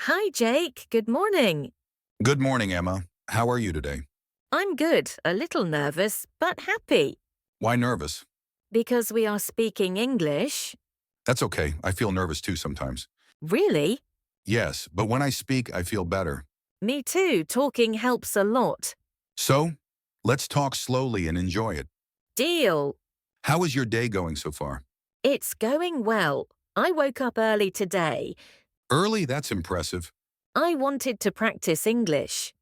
Hi, Jake. Good morning. Good morning, Emma. How are you today? I'm good, a little nervous, but happy. Why nervous? Because we are speaking English. That's okay. I feel nervous too sometimes. Really? Yes, but when I speak, I feel better. Me too. Talking helps a lot. So, let's talk slowly and enjoy it. Deal. How is your day going so far? It's going well. I woke up early today. Early, that's impressive. I wanted to practice English.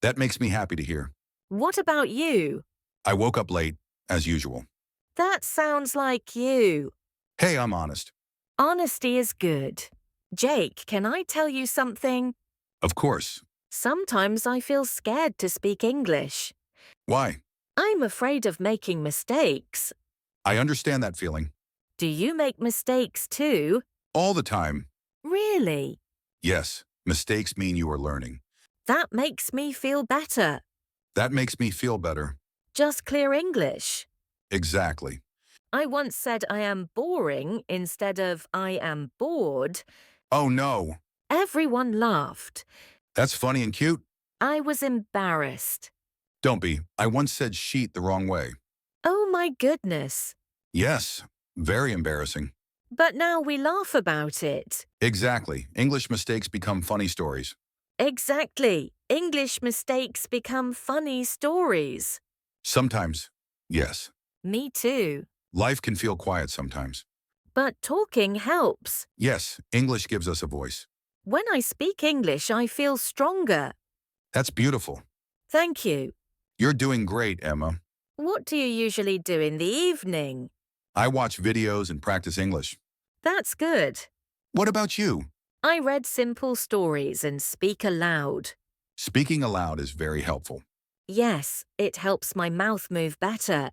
That makes me happy to hear. What about you? I woke up late, as usual. That sounds like you. Hey, I'm honest. Honesty is good. Jake, can I tell you something? Of course. Sometimes I feel scared to speak English. Why? I'm afraid of making mistakes. I understand that feeling. Do you make mistakes too? All the time. Really? Yes, mistakes mean you are learning. That makes me feel better. That makes me feel better. Just clear English. Exactly. I once said I am boring instead of I am bored. Oh no, Everyone laughed. that's funny and cute. I was embarrassed. Don't be. I once said sheet the wrong way. Oh my goodness. Yes, very embarrassing. But now we laugh about it. Exactly. English mistakes become funny stories. Exactly. English mistakes become funny stories. Sometimes, yes. Me too. Life can feel quiet sometimes. But talking helps. Yes, English gives us a voice. When I speak English, I feel stronger. That's beautiful. Thank you. You're doing great, Emma. What do you usually do in the evening? I watch videos and practice English. That's good. What about you? I read simple stories and speak aloud. Speaking aloud is very helpful. Yes, it helps my mouth move better.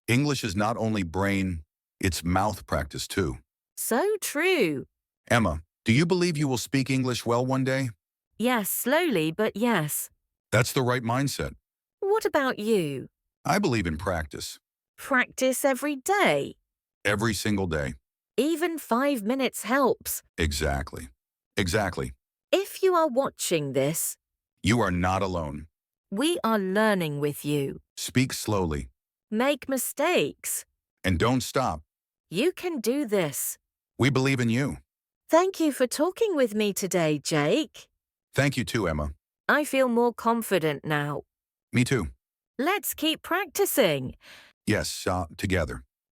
English is not only brain, it's mouth practice too. So true. Emma, do you believe you will speak English well one day? Yes, slowly, but yes. That's the right mindset. What about you? I believe in practice. Practice every day. Every single day. Even 5 minutes helps. Exactly. Exactly. If you are watching this, You are not alone. we are learning with you. Speak slowly. Make mistakes. And don't stop. You can do this. We believe in you. Thank you for talking with me today, Jake. Thank you too, Emma. I feel more confident now. Me too. Let's keep practicing. Yes, together.